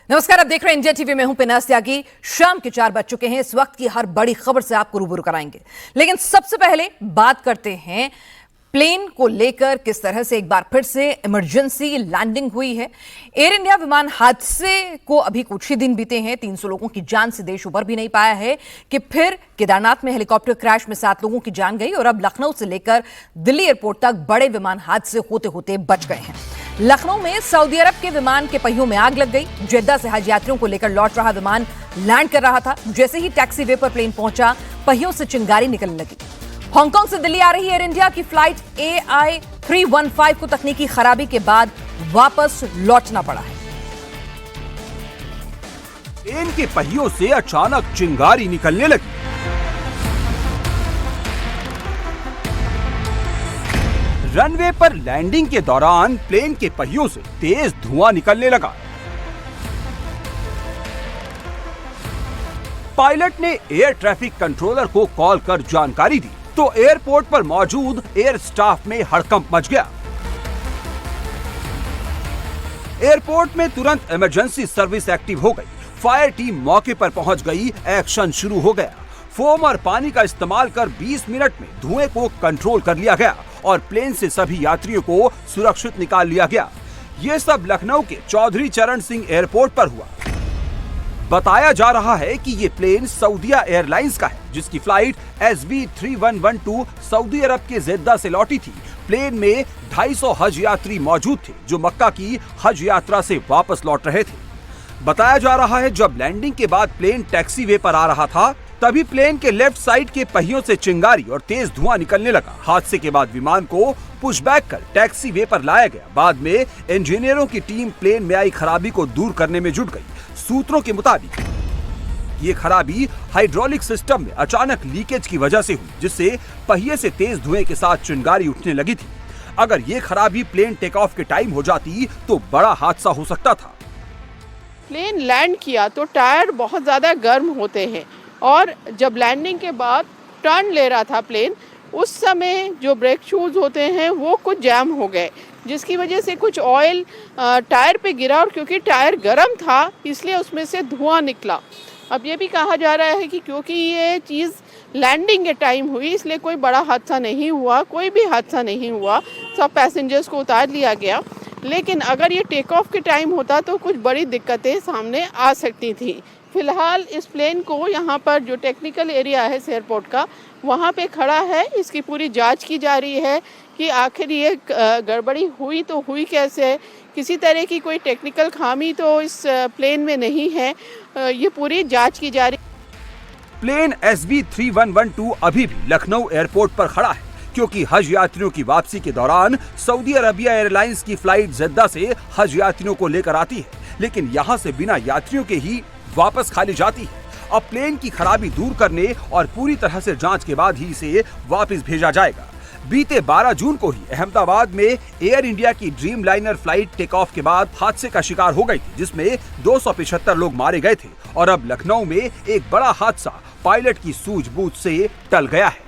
नमस्कार, आप देख रहे हैं इंडिया टीवी में हूं पिनास त्यागी। शाम के 4 बज चुके हैं। इस वक्त की हर बड़ी खबर से आपको रूबरू कराएंगे, लेकिन सबसे पहले बात करते हैं प्लेन को लेकर। किस तरह से एक बार फिर से इमरजेंसी लैंडिंग हुई है। एयर इंडिया विमान हादसे को अभी कुछ ही दिन बीते हैं, 300 लोगों की जान से देश उबर भी नहीं पाया है कि फिर केदारनाथ में हेलीकॉप्टर क्रैश में 7 लोगों की जान गई और अब लखनऊ से लेकर दिल्ली एयरपोर्ट तक बड़े विमान हादसे होते होते बच गए हैं। लखनऊ में सऊदी अरब के विमान के पहियों में आग लग गई। जेद्दा से हज यात्रियों को लेकर लौट रहा विमान लैंड कर रहा था। जैसे ही टैक्सी वे पर प्लेन पहुंचा, पहियों से चिंगारी निकलने लगी। हांगकांग से दिल्ली आ रही एयर इंडिया की फ्लाइट AI 315 को तकनीकी खराबी के बाद वापस लौटना पड़ा है। प्लेन के पहियों से अचानक चिंगारी निकलने लगी। रनवे पर लैंडिंग के दौरान प्लेन के पहियों से तेज धुआं निकलने लगा। पायलट ने एयर ट्रैफिक कंट्रोलर को कॉल कर जानकारी दी तो एयरपोर्ट पर मौजूद एयर स्टाफ में हड़कंप मच गया। एयरपोर्ट में तुरंत इमरजेंसी सर्विस एक्टिव हो गई। फायर टीम मौके पर पहुंच गई। एक्शन शुरू हो गया। फोम और पानी का इस्तेमाल कर 20 मिनट में धुएं को कंट्रोल कर लिया गया और प्लेन से सभी यात्रियों को सुरक्षित निकाल लिया गया। ये सब लखनऊ के चौधरी चरण सिंह एयरपोर्ट पर हुआ। बताया जा रहा है कि ये प्लेन सऊदिया एयरलाइंस का है, जिसकी फ्लाइट SV 3112 सऊदी अरब के जेद्दा से लौटी थी। प्लेन में 250 हज यात्री मौजूद थे जो मक्का की हज यात्रा से वापस लौट रहे थे। बताया जा रहा है जब लैंडिंग के बाद प्लेन टैक्सी वे पर आ रहा था, तभी प्लेन के लेफ्ट साइड के पहियों से चिंगारी और तेज धुआं निकलने लगा। हादसे के बाद विमान को पुशबैक कर टैक्सी वे पर लाया गया। बाद में इंजीनियरों की टीम प्लेन में आई खराबी को दूर करने में जुट गई। सूत्रों के मुताबिक ये खराबी हाइड्रोलिक सिस्टम में अचानक लीकेज की वजह से हुई, जिससे पहिए से तेज धुएं के साथ चिंगारी उठने लगी थी। अगर ये खराबी प्लेन टेक ऑफ के टाइम हो जाती तो बड़ा हादसा हो सकता था। प्लेन लैंड किया तो टायर बहुत ज़्यादा गर्म होते हैं और जब लैंडिंग के बाद टर्न ले रहा था प्लेन, उस समय जो ब्रेक शूज़ होते हैं वो कुछ जैम हो गए, जिसकी वजह से कुछ ऑयल टायर पे गिरा और क्योंकि टायर गर्म था इसलिए उसमें से धुआं निकला। अब ये भी कहा जा रहा है कि क्योंकि ये चीज़ लैंडिंग के टाइम हुई इसलिए कोई बड़ा हादसा नहीं हुआ, कोई भी हादसा नहीं हुआ। सब पैसेंजर्स को उतार लिया गया, लेकिन अगर ये टेक ऑफ के टाइम होता तो कुछ बड़ी दिक्कतें सामने आ सकती थी। फिलहाल इस प्लेन को यहाँ पर जो टेक्निकल एरिया है इस एयरपोर्ट का, वहाँ पे खड़ा है। इसकी पूरी जांच की जा रही है कि आखिर ये गड़बड़ी हुई तो हुई कैसे। किसी तरह की कोई टेक्निकल खामी तो इस प्लेन में नहीं है। ये पूरी जांच की जा रही है। प्लेन SV 3112 अभी भी लखनऊ एयरपोर्ट पर खड़ा है, क्योंकि हज यात्रियों की वापसी के दौरान सऊदी अरबिया एयरलाइंस की फ्लाइट जेद्दा से हज यात्रियों को लेकर आती है, लेकिन यहाँ से बिना यात्रियों के ही वापस खाली जाती है। अब प्लेन की खराबी दूर करने और पूरी तरह से जांच के बाद ही इसे वापस भेजा जाएगा। बीते 12 जून को ही अहमदाबाद में एयर इंडिया की Dreamliner flight take off के बाद हादसे का शिकार हो गई थी, जिसमें 275 लोग मारे गए थे और अब लखनऊ में एक बड़ा हादसा पायलट की सूझबूझ से टल गया है।